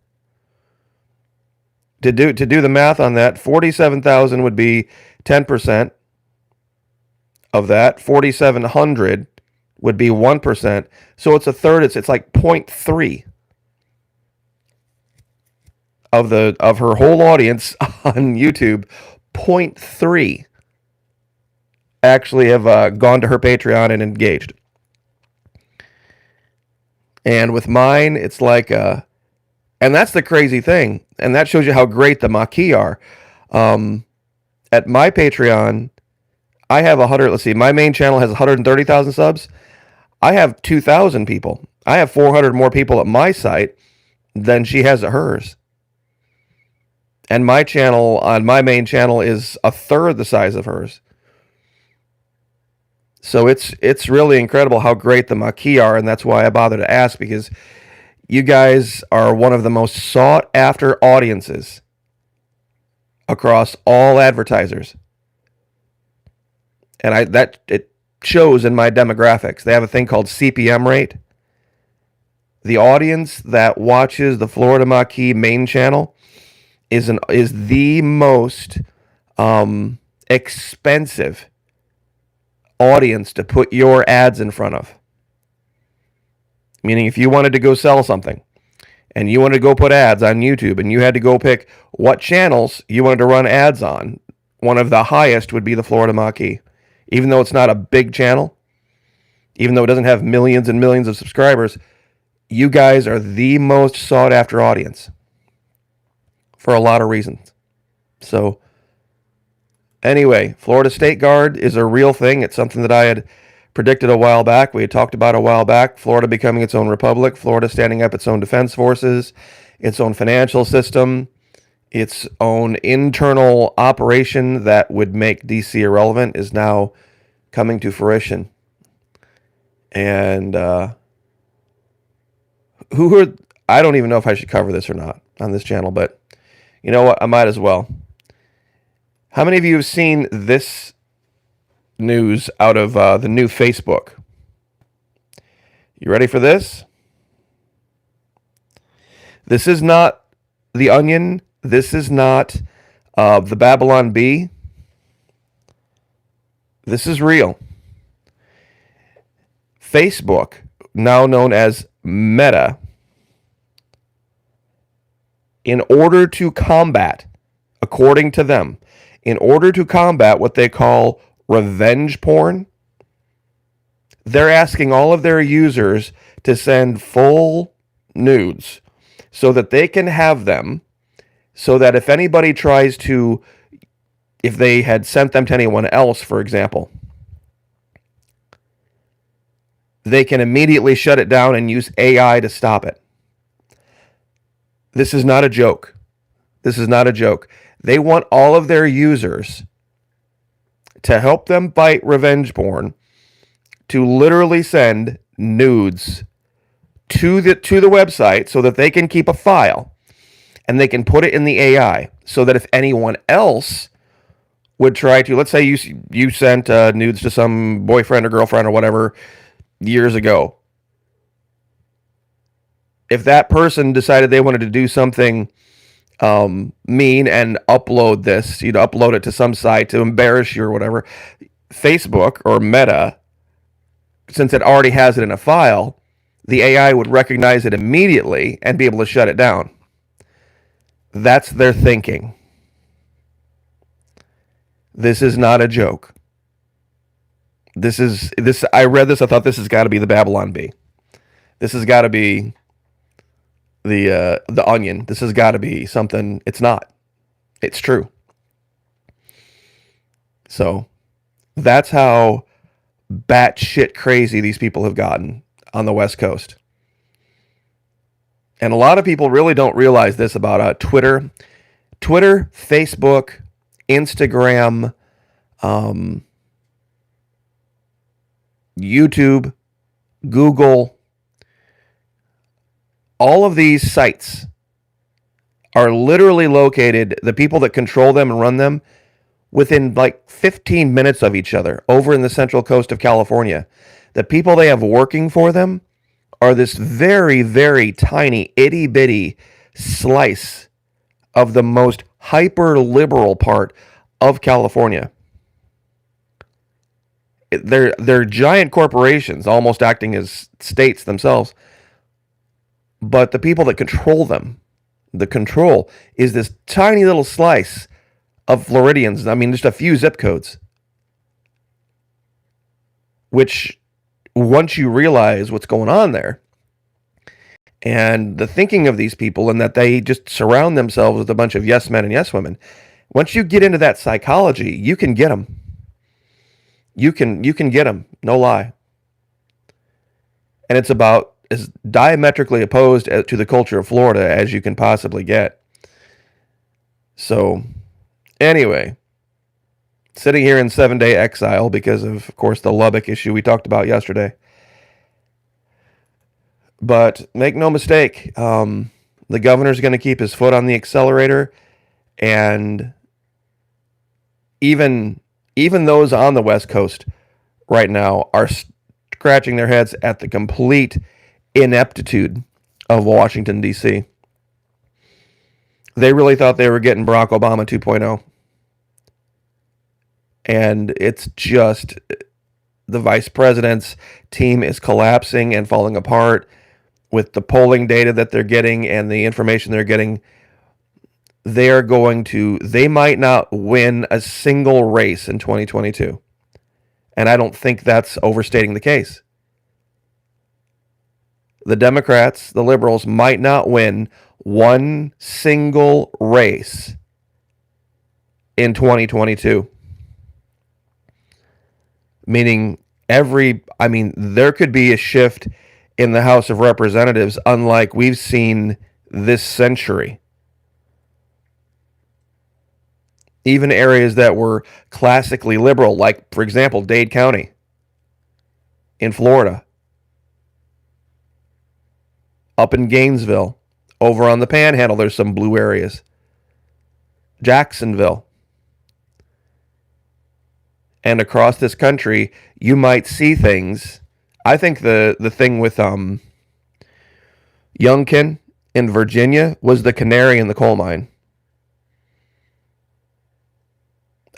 To do the math on that, 47,000 would be 10% of that. 4,700 would be 1%. So it's a third. It's like 0.3 of her whole audience on YouTube. 0.3 actually have gone to her Patreon and engaged. And with mine, it's like, and that's the crazy thing. And that shows you how great the Maquis are. At my Patreon, I have my main channel has 130,000 subs. I have 2,000 people. I have 400 more people at my site than she has at hers. And my channel, on my main channel, is a third the size of hers. So it's really incredible how great the Maquis are, and that's why I bother to ask, because you guys are one of the most sought after audiences across all advertisers. and it shows in my demographics. They have a thing called CPM rate. The audience that watches the Florida Maquis main channel is the most expensive audience to put your ads in front of. Meaning, if you wanted to go sell something and you wanted to go put ads on YouTube and you had to go pick what channels you wanted to run ads on, one of the highest would be the Florida Maquis. Even though it's not a big channel, even though it doesn't have millions and millions of subscribers, you guys are the most sought after audience for a lot of reasons. So anyway, Florida State Guard is a real thing. It's something that I had predicted a while back. We had talked about a while back. Florida becoming its own republic, Florida standing up its own defense forces, its own financial system, its own internal operation that would make DC irrelevant is now coming to fruition. And I don't even know if I should cover this or not on this channel, but you know what? I might as well. How many of you have seen this news out of the new Facebook? You ready for this? This is not The Onion. This is not the Babylon Bee. This is real. Facebook, now known as Meta, in order to combat, according to them, in order to combat what they call revenge porn, they're asking all of their users to send full nudes so that they can have them, so that if anybody tries to, if they had sent them to anyone else, for example, they can immediately shut it down and use AI to stop it. This is not a joke. This is not a joke. They want all of their users to help them fight revenge porn to literally send nudes to the website so that they can keep a file and they can put it in the AI so that if anyone else would try to, let's say you sent nudes to some boyfriend or girlfriend or whatever years ago. If that person decided they wanted to do something mean and upload this, upload it to some site to embarrass you or whatever, Facebook or Meta, since it already has it in a file, the AI would recognize it immediately and be able to shut it down. That's their thinking. This is not a joke. I read this, I thought this has got to be the Babylon Bee. This has got to be the Onion. This has got to be something. It's not. It's true. So that's how batshit crazy these people have gotten on the West Coast. And a lot of people really don't realize this about Twitter, Facebook, Instagram, YouTube, Google. All of these sites are literally located, the people that control them and run them, within like 15 minutes of each other over in the central coast of California. The people they have working for them are this very, very tiny, itty-bitty slice of the most hyper-liberal part of California. They're giant corporations, almost acting as states themselves. But the people that control them, the control, is this tiny little slice of Floridians. I mean, just a few zip codes. Which, once you realize what's going on there, and the thinking of these people, and that they just surround themselves with a bunch of yes men and yes women, once you get into that psychology, you can get them. You can get them, no lie. And it's about as diametrically opposed to the culture of Florida as you can possibly get. So, anyway, sitting here in 7-day exile because of course, the Lubbock issue we talked about yesterday. But make no mistake, the governor's going to keep his foot on the accelerator, and even even those on the West Coast right now are scratching their heads at the complete ineptitude of Washington, D.C. They really thought they were getting Barack Obama 2.0. And it's just the vice president's team is collapsing and falling apart with the polling data that they're getting and the information they're getting. They might not win a single race in 2022. And I don't think that's overstating the case. The Democrats, the liberals, might not win one single race in 2022. Meaning there could be a shift in the House of Representatives unlike we've seen this century. Even areas that were classically liberal, like, for example, Dade County in Florida, up in Gainesville, over on the Panhandle, there's some blue areas. Jacksonville. And across this country, you might see things. I think the thing with Youngkin in Virginia was the canary in the coal mine.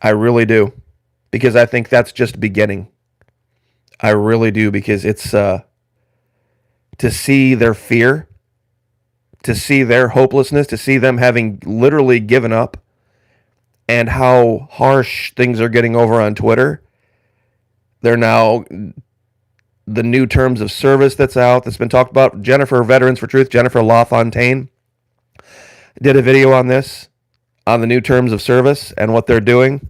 I really do. Because I think that's just beginning. I really do, because it's to see their fear, to see their hopelessness, to see them having literally given up, and how harsh things are getting over on Twitter. They're now, the new terms of service that's out, that's been talked about. Jennifer, Veterans for Truth, Jennifer LaFontaine, did a video on this, on the new terms of service and what they're doing,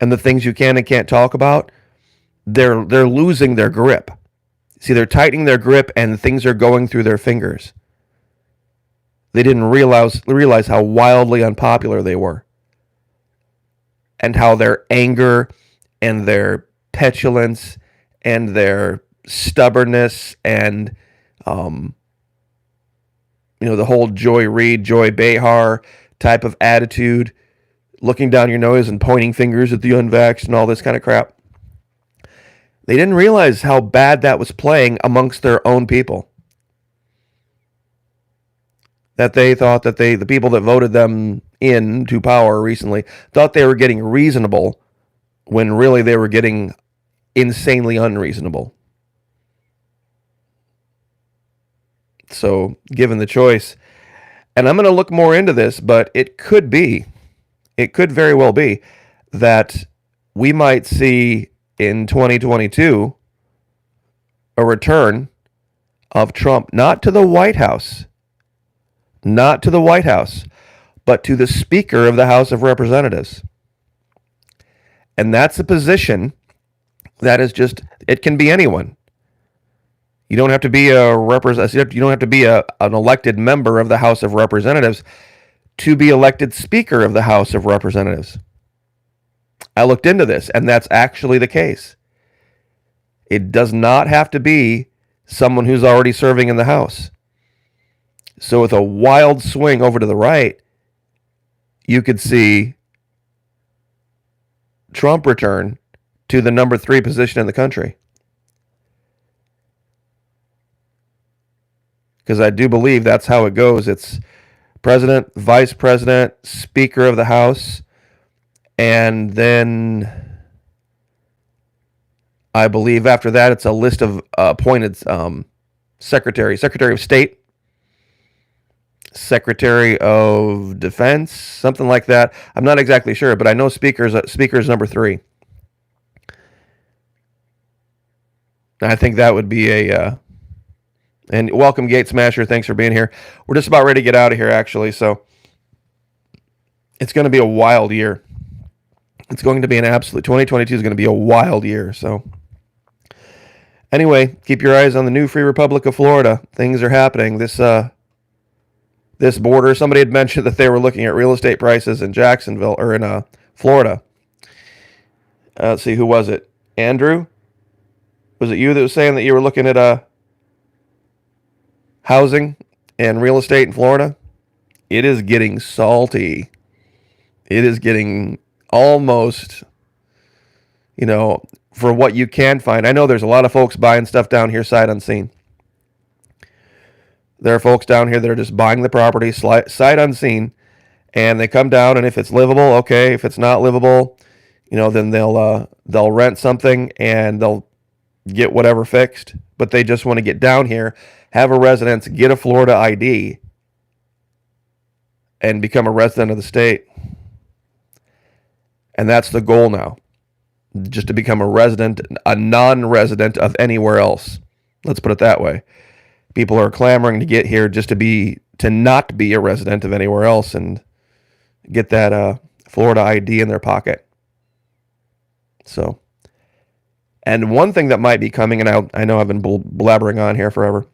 and the things you can and can't talk about. They're losing their grip. See, they're tightening their grip and things are going through their fingers. They didn't realize how wildly unpopular they were. And how their anger and their petulance and their stubbornness and, the whole Joy Reid, Joy Behar type of attitude, looking down your nose and pointing fingers at the unvaxxed and all this kind of crap. They didn't realize how bad that was playing amongst their own people. That they thought that the people that voted them into power recently thought they were getting reasonable when really they were getting insanely unreasonable. So, given the choice, and I'm going to look more into this, but it could very well be that we might see in 2022 a return of Trump, not to the White House, but to the Speaker of the House of Representatives. And that's a position that is just, it can be anyone. You don't have to be an elected member of the House of Representatives to be elected Speaker of the House of Representatives. I looked into this, and that's actually the case. It does not have to be someone who's already serving in the House. So with a wild swing over to the right, you could see Trump return to the number 3 position in the country. Because I do believe that's how it goes. It's president, vice president, Speaker of the House, and then I believe after that it's a list of appointed Secretary of State, Secretary of Defense, something like that. I'm not exactly sure, but I know Speaker's number 3. I think that would be and welcome, Gate Smasher. Thanks for being here. We're just about ready to get out of here, actually. So it's going to be a wild year. It's going to be 2022 is going to be a wild year. So anyway, keep your eyes on the new Free Republic of Florida. Things are happening. This border, somebody had mentioned that they were looking at real estate prices in Jacksonville or in Florida. Let's see, who was it? Andrew? Was it you that was saying that you were looking at housing and real estate in Florida? It is getting salty. It is getting almost for what you can find. I know there's a lot of folks buying stuff down here sight unseen. There are folks down here that are just buying the property sight unseen, and they come down, and if it's livable, okay. If it's not livable, then they'll rent something and they'll get whatever fixed. But they just want to get down here, have a residence, get a Florida ID, and become a resident of the state. And that's the goal now. Just to become a non-resident of anywhere else. Let's put it that way. People are clamoring to get here just to not be a resident of anywhere else and get that Florida ID in their pocket. So, and one thing that might be coming, and I know I've been blabbering on here forever,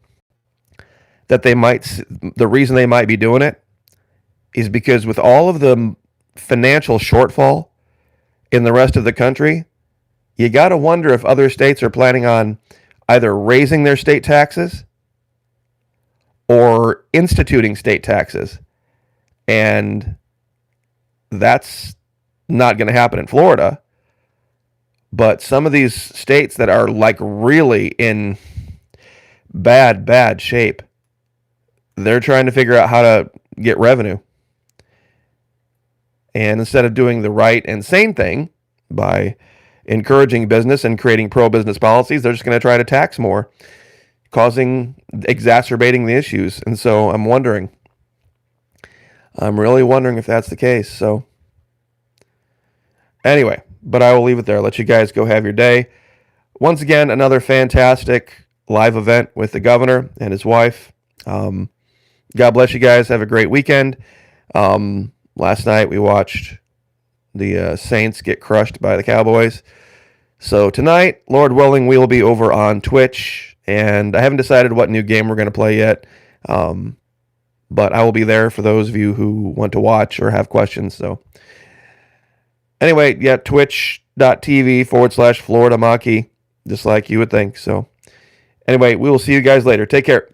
that the reason they might be doing it is because with all of the financial shortfall in the rest of the country, you got to wonder if other states are planning on either raising their state taxes or instituting state taxes. And that's not going to happen in Florida. But some of these states that are like really in bad shape, they're trying to figure out how to get revenue. And instead of doing the right and sane thing by encouraging business and creating pro-business policies, they're just going to try to tax more, exacerbating the issues. And so I'm really wondering if that's the case. So anyway, but I will leave it there. Let you guys go have your day. Once again, another fantastic live event with the governor and his wife. God bless you guys. Have a great weekend. Last night we watched the Saints get crushed by the Cowboys. So tonight, Lord willing, we will be over on Twitch, and I haven't decided what new game we're going to play yet. But I will be there for those of you who want to watch or have questions. So anyway, yeah, twitch.tv/Florida Maki, just like you would think. So anyway, we will see you guys later. Take care.